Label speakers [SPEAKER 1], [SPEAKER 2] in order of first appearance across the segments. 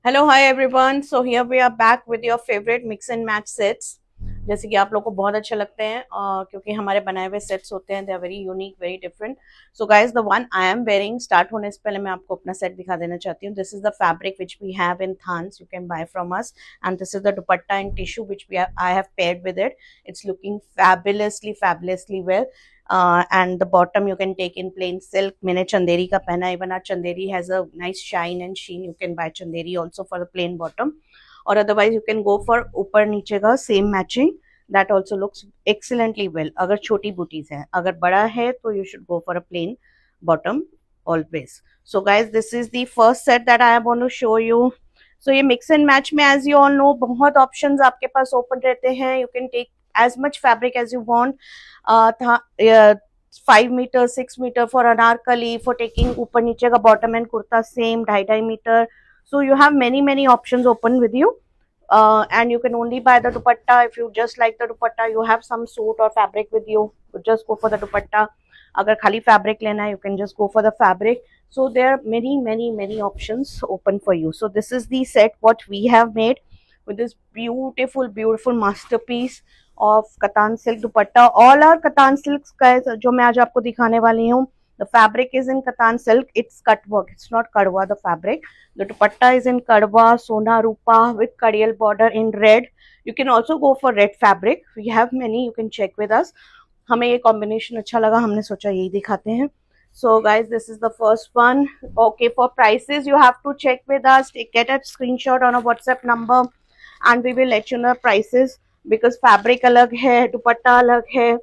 [SPEAKER 1] Hello hi everyone. So here we are back with your favourite mix and match sets. जैसे कि आप लोग को बहुत अच्छे लगते हैं क्योंकि हमारे बनाए हुए सेट्स होते हैं, they are very unique, very different. So guys, the one I am wearing, start होने से पहले मैं आपको अपना सेट दिखा देना चाहती हूँ। This is the fabric which we have in थान्स, you can buy from us, and this is the dupatta in tissue which I have paired with it. It's looking fabulously well. And the bottom you can take in plain silk. मैंने चंदेरी का पहना है. Even our chanderi has a nice shine and sheen. You can buy chanderi also for the plain bottom, or otherwise you can go for ऊपर नीचे का same matching. That also looks excellently well. अगर छोटी booties है, अगर बड़ा है तो you should go for a plain bottom always. So guys, this is the first set that I want to show you. So ये mix and match में as you all know बहुत options आपके पास open रहते हैं. You can take as much fabric as you want. 5 metre 6 metre for anarkali, for taking ऊपर नीचे का bottom and kurta same 2.5 metre. So you have many options open with you, and you can only buy the dupatta. If you just like the dupatta, you have some suit or fabric with you, just go for the dupatta. अगर खाली fabric लेना है, you can just go for the fabric. So there are many options open for you. So this is the set what we have made with this beautiful masterpiece of Katan silk dupatta. All are Katan silks guys, जो मैं आज आपको दिखाने वाली हूँ. The fabric is in Katan silk. It's cut work. It's not kadwa. The fabric. The dupatta is in kadwa, sona rupa with kadiyal border in red. You can also go for red fabric. We have many. You can check with us. हमें ये combination अच्छा लगा, हमने सोचा यही दिखाते हैं. So guys, this is the first one. Okay, for prices you have to check with us. Get a screenshot on a WhatsApp number, and we will let you know prices, because fabric अलग है, दुपट्टा अलग है.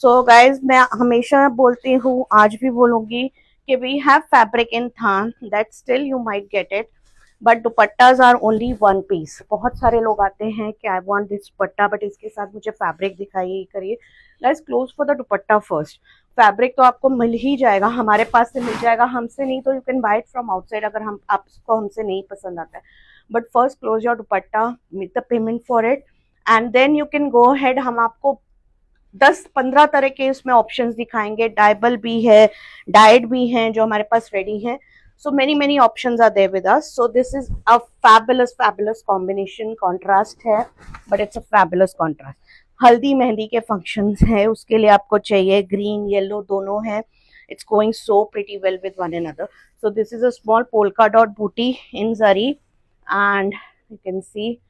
[SPEAKER 1] So guys, मैं हमेशा बोलती हूँ, आज भी बोलूंगी कि we have fabric in than, that still you might get it, but dupattas are only one piece. बहुत सारे लोग आते हैं कि I want this dupatta, but इसके साथ मुझे fabric दिखाइए, करिए. Guys, close for the dupatta first. Fabric तो आपको मिल ही जाएगा, हमारे पास से मिल जाएगा, हमसे नहीं तो you can buy it from outside अगर हम आपको हमसे नहीं पसंद आता है. But first close your dupatta, make the payment for it, and then you can go head. हम आपको 10-15 तरह के इसमें ऑप्शंस दिखाएंगे. डाइबल भी है, डाइड भी हैं जो हमारे पास रेडी हैं. So many options are there with us. So this is a fabulous combination. Contrast है, but it's a fabulous contrast. हल्दी मेहंदी के फंक्शंस है, उसके लिए आपको चाहिए ग्रीन येलो दोनों है. It's going so pretty well with one another. So this is a small polka dot booty in zari, and you can see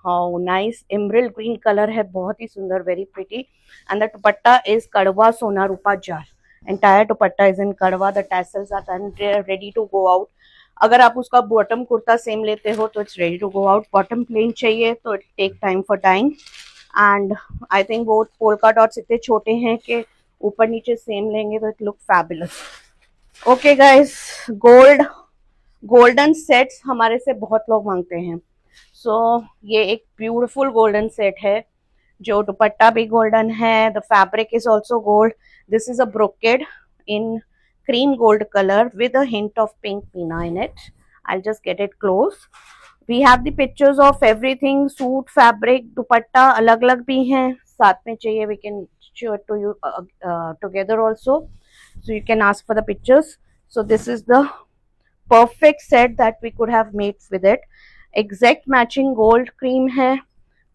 [SPEAKER 1] how nice emerald green color है, बहुत ही सुंदर, very pretty. And the dupatta is kadwa sona rupa jar. Entire dupatta is in kadwa. The tassels are done, ready to go out. अगर आप उसका bottom kurta same लेते हो तो it's ready to go out. Bottom plain चाहिए तो it take time for dyeing. And I think वो polka dots इतने छोटे हैं कि ऊपर नीचे सेम लेंगे तो it look fabulous. Okay guys, golden sets हमारे से बहुत लोग मांगते हैं. ये एक ब्यूटीफुल गोल्डन सेट है, जो दुपट्टा भी गोल्डन है. The fabric is also gold. This is a brocade in cream gold color with a hint of pink pinna in it. I'll just get it close. We have the pictures of everything, suit, fabric, dupatta अलग अलग भी हैं, साथ में चाहिए we can show it to you together also. So you can ask for the pictures. So this is the perfect set that we could have made with it. Exact matching gold cream है,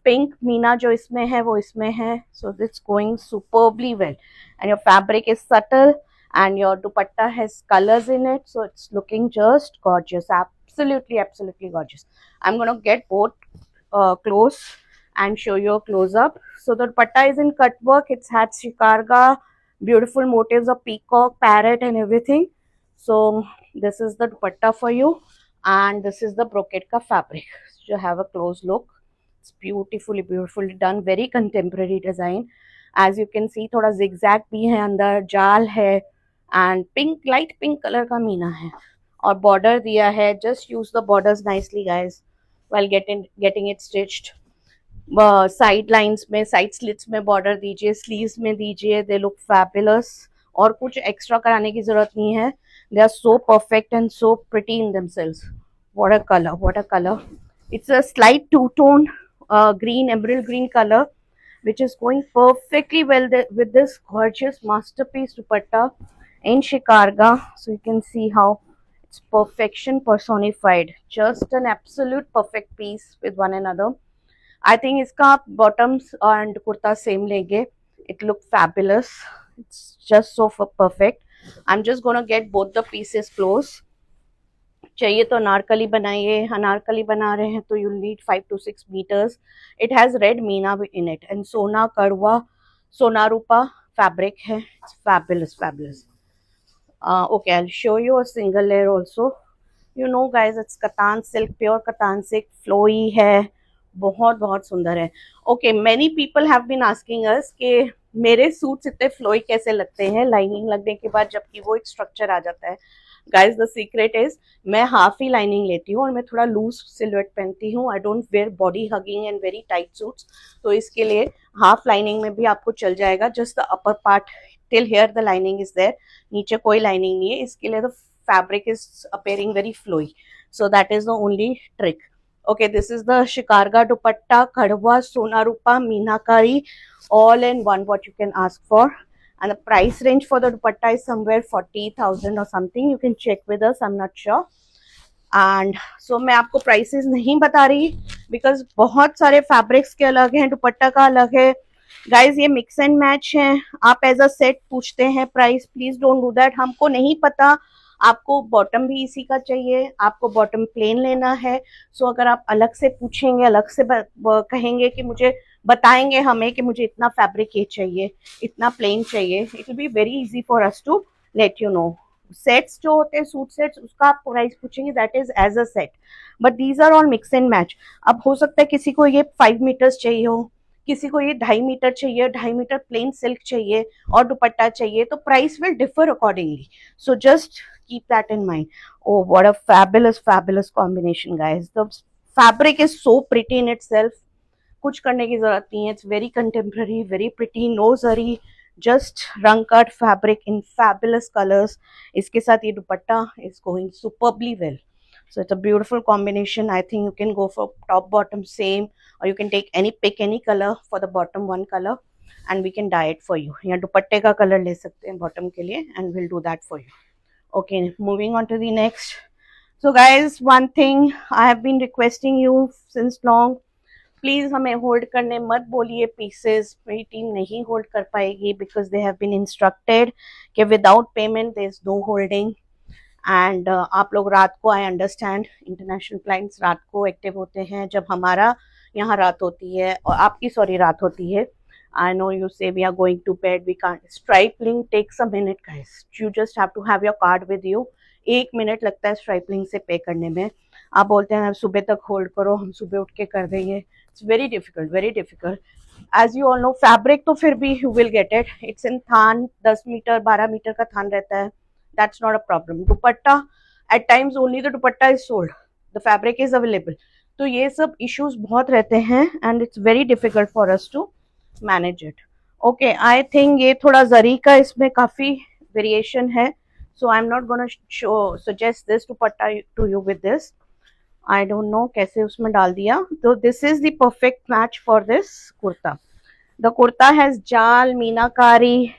[SPEAKER 1] pink Meena जो इसमें है वो इसमें है. So this going superbly well, and your fabric is subtle, and your dupatta has colors in it, so it's looking just gorgeous. Absolutely gorgeous. I'm gonna get both close and show you a close up. So the dupatta is in cut work. It's had shikarga, beautiful motifs of peacock, parrot and everything. So this is the dupatta for you, and this is the brocade ka fabric. So you have a close look. It's beautifully done, very contemporary design. As you can see, थोड़ा zigzag भी है, अंदर जाल है, and pink, light pink color का मीना है, और border दिया है. Just use the borders nicely guys while getting it stitched. Side lines में, साइड स्लिट्स में बॉर्डर दीजिए, स्लीव्स में दीजिए. दे लुक फैबुलस, और कुछ एक्स्ट्रा कराने की जरूरत नहीं है. They are so perfect and so pretty in themselves. What a colour. It's a slight two-tone green, emerald green color, which is going perfectly well with this gorgeous masterpiece dupatta in shikarga. So you can see how It's perfection personified. Just an absolute perfect piece with one another. I think इसका आप bottoms and kurta same लेंगे. It look fabulous. It's just so perfect. I'm just gonna get both the pieces close. चाहिए तो अनारकली बनाइए. अनारकली बना रहे हैं तो you need 5 to 6 meters. It has red meena in it and सोना करवा सोनारूपा fabric है. It's fabulous, fabulous. Okay, I'll show you a single layer also. You know guys, it's katan silk, pure katan silk, flowy है, बहुत बहुत सुंदर है. Okay, many people have been asking us कि मेरे सूट्स इतने फ्लोई कैसे लगते हैं लाइनिंग लगने के बाद, जबकि वो एक स्ट्रक्चर आ जाता है. गाइज द सीक्रेट इज मैं हाफ ही लाइनिंग लेती हूँ और मैं थोड़ा लूज सिलवेट पहनती हूँ. I don't wear body hugging and very tight suits, तो इसके लिए हाफ लाइनिंग में भी आपको चल जाएगा. Just the upper part till here the lining is there, नीचे कोई लाइनिंग नहीं है. इसके लिए the fabric is appearing very flowy, so that is the only trick. Okay, this is the shikarga dupatta, kadwa, sonarupa, meenakari, all in one what you can ask for. And the price range for the dupatta is somewhere 40,000 or something. You can check with us, I'm not sure. And so मैं आपको prices नहीं बता रही because बहुत सारे fabrics के अलग हैं, दुपट्टा का अलग है. Guys, ये mix and match है. आप as a set पूछते हैं price, please don't do that. हमको नहीं पता आपको बॉटम भी इसी का चाहिए, आपको बॉटम प्लेन लेना है. सो अगर आप अलग से पूछेंगे, अलग से कहेंगे कि मुझे बताएंगे हमें कि मुझे इतना फैब्रिक ये चाहिए, इतना प्लेन चाहिए, it will be very easy for us to let you know. Sets जो होते हैं सूट सेट्स, उसका आप प्राइस पूछेंगे, that is as a set. But these are all mix and match. अब हो सकता है किसी को ये 5 मीटर्स चाहिए हो, किसी को ये 2.5 मीटर चाहिए, 2.5 मीटर प्लेन सिल्क चाहिए और दुपट्टा चाहिए, तो price will differ accordingly. So just keep that in mind. Oh, what a fabulous combination, guys. The fabric is so pretty in itself. कुछ करने की जरूरत नहीं है. It's very contemporary, very pretty, no zari, just rung cut fabric in fabulous colors. इसके साथ ये दुपट्टा is going superbly well. So it's a beautiful combination. I think you can go for top bottom same, or you can take pick any color for the bottom, one color, and we can dye it for you. या दुपट्टे का color ले सकते हैं bottom के लिए, and we'll do that for you. Okay, moving on to the next. So guys, one thing I have been requesting you since long, please हमें hold करने मत बोलिए पीसेस. मेरी टीम नहीं होल्ड कर पाएगी because they have been instructed कि without payment there is no holding. And आप लोग रात को, I understand international clients रात को एक्टिव होते हैं, जब हमारा यहाँ रात होती है और आपकी रात होती है. I know you say we are going to bed, we can't. Stripe link takes a minute, guys. You just have to have your card with you. 1 minute लगता है stripe link से पे करने में. आप बोलते हैं सुबह तक होल्ड करो, हम सुबह उठ के कर देंगे. It's very difficult, very difficult. As you all know, fabric तो फिर भी you will get it. It's in थान, 10 मीटर 12 मीटर का थान रहता है. That's not a problem. Dupatta, at times only the dupatta is sold. The fabric is available. तो ये सब issues बहुत रहते हैं and it's very difficult for us to manage it. Okay, I think ये थोड़ा जरी का इसमें काफी variation है, so I'm not gonna suggest this dupatta to you with this. I don't know कैसे उसमें डाल दिया. So this is the perfect match for this kurta. The kurta has jal, meenakari,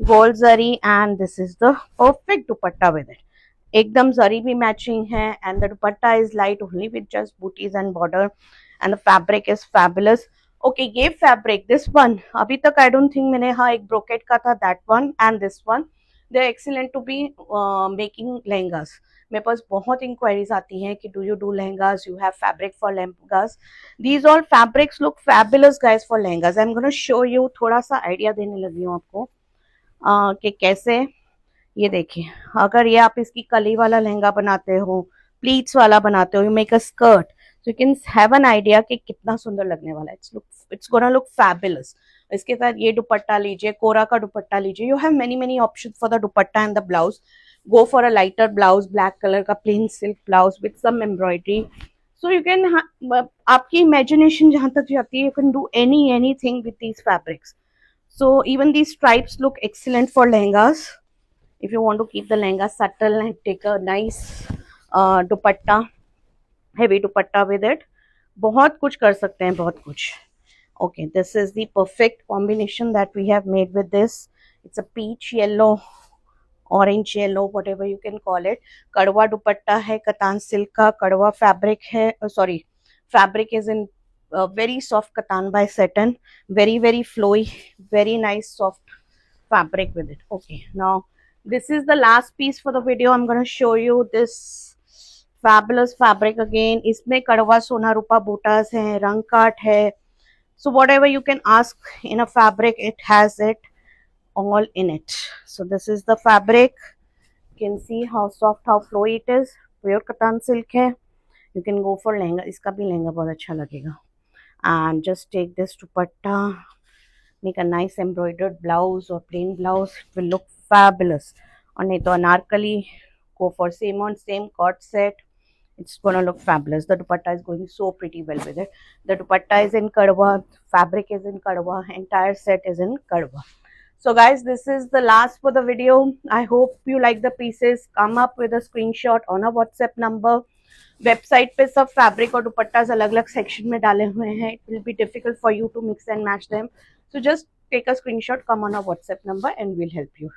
[SPEAKER 1] gold zari, and this is the perfect dupatta with it. एकदम जरी भी matching है, and the dupatta is light only with just booties and border, and the fabric is fabulous. Okay, ये fabric, this one अभी तक I don't think मैंने, हाँ एक brocade का था, that one and this one, they are excellent to be making lehengas. मेरे पास बहुत इंक्वायरीज आती हैं कि do you do lehengas, you have fabric for lehengas. These all fabrics look fabulous guys for lehengas. I am gonna show you, थोड़ा सा idea देने लगी हूँ आपको कि कैसे. ये देखिए, अगर ये आप इसकी कली वाला लहंगा बनाते हो, प्लीट्स वाला बनाते हो, you make a skirt, so you can have an idea कि कितना सुंदर लगने वाला है. It's gonna look fabulous. इसके साथ ये दुपट्टा लीजिए, कोरा का दुपट्टा लीजिए. You have many options for the dupatta and the blouse. Go for a lighter blouse, black color का plain silk blouse with some embroidery. So you can आपकी imagination जहाँ तक जाती है, you can do anything with these fabrics. So even these stripes look excellent for lehengas. If you want to keep the lehenga subtle and take a nice dupatta, heavy dupatta with it, बहुत कुछ कर सकते हैं, बहुत कुछ. Okay, this is the perfect combination that we have made with this. It's a peach yellow. Orange yellow whatever you can call it. कड़वा दुपट्टा है कतान silk का, कड़वा फैब्रिक है, sorry fabric is in very soft katan by satin, very flowy, very nice soft fabric with it. Okay, now this is the last piece for the video. I'm going to show you this fabulous fabric again. इसमें कड़वा सोना रूपा बूटास है, रंग काट है. So whatever you can ask in a fabric, it has it all in it. So this is the fabric. You can see how soft, how flowy it is. Pure katan silk है. You can go for lehenga, इसका भी लहंगा बहुत अच्छा लगेगा. And just take this dupatta, make a nice embroidered blouse or plain blouse. It will look fabulous. और नहीं तो Anarkali, go for same on same cord set. It's gonna look fabulous. The dupatta is going so pretty well with it. The dupatta is in kadwa, fabric is in kadwa, entire set is in kadwa. So guys, this is the last for the video. I hope you like the pieces. Come up with a screenshot on a WhatsApp number. Website पे सब fabric और दुपट्टास अलग अलग section में डाले हुए हैं. It will be difficult for you to mix and match them. So just take a screenshot, come on our WhatsApp number and we'll help you.